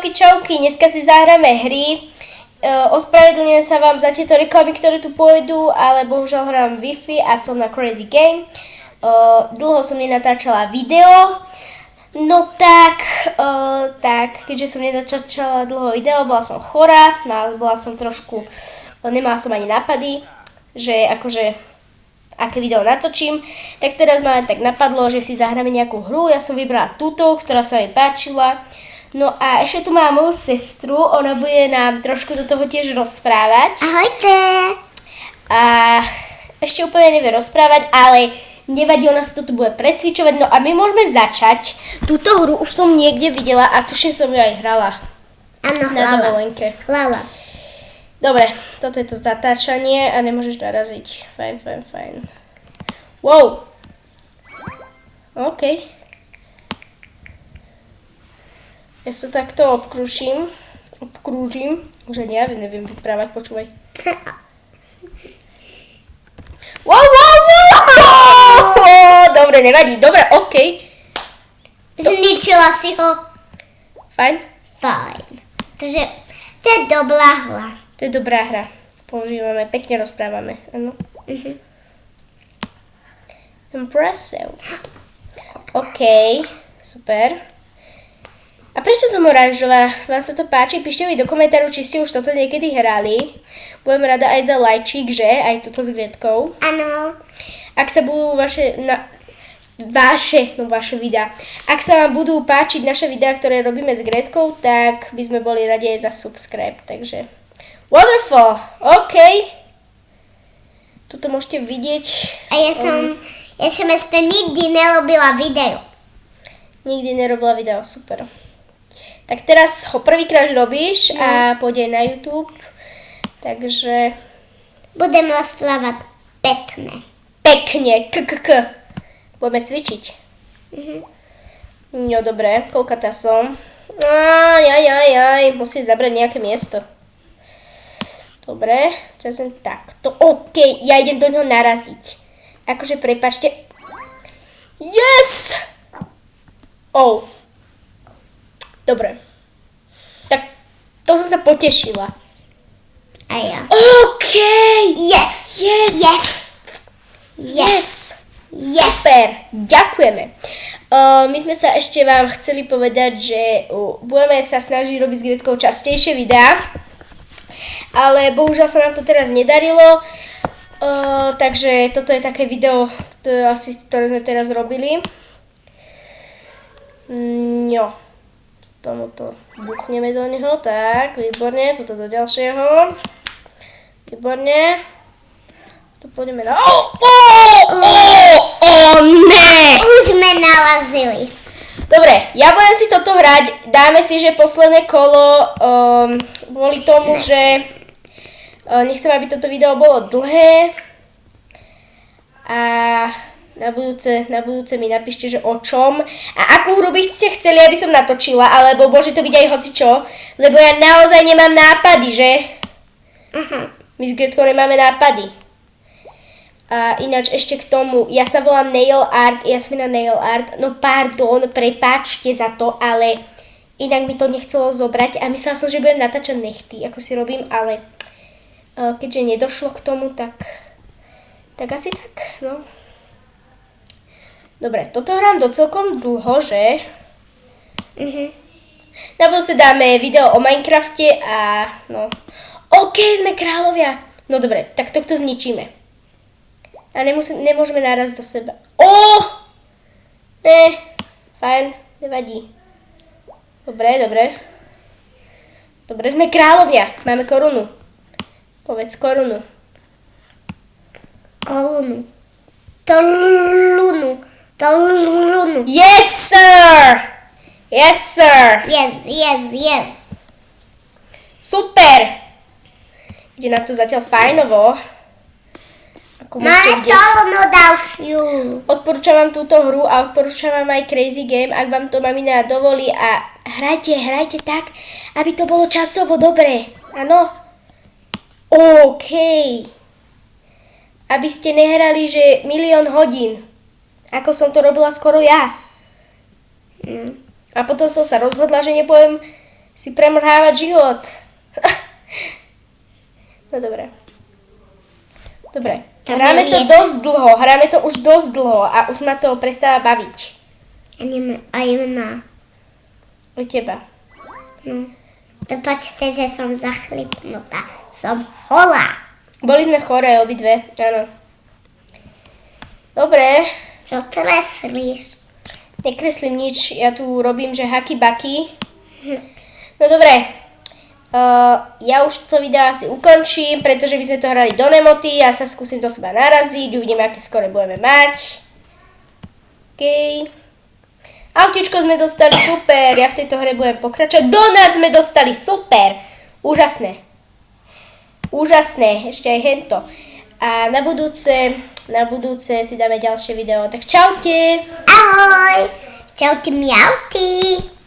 čauky, dneska si zahráme hry. Ospravedlňujem sa vám za tieto reklamy, ktoré tu pôjdu, ale bohužiaľ hrám Wi-Fi a som na Crazy Game. Dlho som nenatáčala video. No tak, keďže som nenatáčala dlho video, bola som chorá, bola som trošku, nemala som ani nápady, že akože aké video natočím, tak teraz ma tak napadlo, že si zahráme nejakú hru. Ja som vybrala túto, ktorá sa mi páčila. No a ešte tu mám moju sestru, ona bude nám trošku do toho tiež rozprávať. Ahojte! A ešte úplne nevie rozprávať, ale nevadí, ona sa toto bude precvičovať. No a my môžeme začať. Túto hru už som niekde videla a tuším som ju aj hrala. Áno, na dovolenke. Hlava. Dobre, toto je to zatáčanie a nemôžeš naraziť. Fajn. Wow. OK. Ja sa takto obkrúžim. Už ani ja neviem vyprávať, počúvaj. Wow. Dobre, nevadí. Dobre, OK. Zničila si ho. Fajn. Takže to je dobrá hra. To je dobrá hra. Používame, pekne rozprávame. Áno. Impressive. OK, super. A prečo som oranžová? Vám sa to páči? Píšte mi do komentáru, či ste už toto niekedy hrali. Budem rada aj za lajčík, že? Aj toto s Gretkou. Áno. Ak sa budú vaše videá. Ak sa vám budú páčiť naše videá, ktoré robíme s Gretkou, tak by sme boli radi aj za subscribe. Takže wonderful. OK. Tuto môžete vidieť. A ja som nikdy nerobila video. Nikdy nerobila video, super. Tak teraz ho prvýkrát robíš a pôjde na YouTube. Takže budem rozprávať pekne. Pekne. Budeme cvičiť. No dobre, koľkatá som? Musím zabrať nejaké miesto. Dobre, teraz som takto. OK, ja idem do ňoho naraziť. Akože prepáčte. Yes! Oh. Dobre. Tak to som sa potešila. A ja. OK! Yes! Super, ďakujeme. My sme sa ešte vám chceli povedať, že budeme sa snažiť robiť s Gretkou častejšie videá, ale bohužiaľ sa nám to teraz nedarilo, takže toto je také video, ktoré sme teraz robili. No, tomuto buchneme do neho, tak, výborne, toto do ďalšieho, výborne. To pôjdeme na... ne! Už sme narazili. Dobre, ja budem si toto hrať. Dáme si, že posledné kolo kvôli tomu, že nechcem, aby toto video bolo dlhé. A na budúce mi napíšte, že o čom. A akú hru by ste chceli, aby som natočila, alebo môže to byť aj hocičo. Lebo ja naozaj nemám nápady, že? My s Gretkou nemáme nápady. A ináč ešte k tomu, ja sa volám Nail Art, Jasmina Nail Art, no pardon, prepáčte za to, ale inak mi to nechcelo zobrať a myslela som, že budem natáčať nechty, ako si robím, ale keďže nedošlo k tomu, tak asi tak, no. Dobre, toto hrám docelkom dlho, že? Na budúce dáme video o Minecrafte a no. OK, sme kráľovia. No dobre, tak to zničíme. A nemôžeme narazť do seba. Fajn, nevadí. Dobre, sme kráľovia. Máme korunu. Povedz korunu. Korunu. Yes, sir! Yes. Super! Ide nám to zatiaľ fajnovo. Máme korunu ďalšiu. Odporúčam vám túto hru a odporúčam vám aj Crazy Game, ak vám to mamina dovolí a hrajte tak, aby to bolo časovo dobré. Áno? OK. Aby ste nehrali, že 1 000 000 hodín, ako som to robila skoro ja. A potom som sa rozhodla, že nebudem Si premrhávať život. No dobre. Dobre. Hráme to dosť dlho. Hráme to už dosť dlho a už ma to prestáva baviť. Aj mňa. U teba. No. Prepačte, že som zachlipnutá. Som holá. Boli sme choré obidve, áno. Dobre. Čo kreslíš? Nekreslím nič, ja tu robím, že haky baky. No dobre, ja už to video asi ukončím, pretože by sme to hrali do nemoty, ja sa skúsim do seba naraziť, uvidíme, aké skore budeme mať. OK. Autičko sme dostali, super, ja v tejto hre budem pokračovať. Donát sme dostali, super, úžasné. Úžasné, ešte aj hento. A na budúce si dáme ďalšie video, tak čaute. Ahoj. Čaute, mjauty.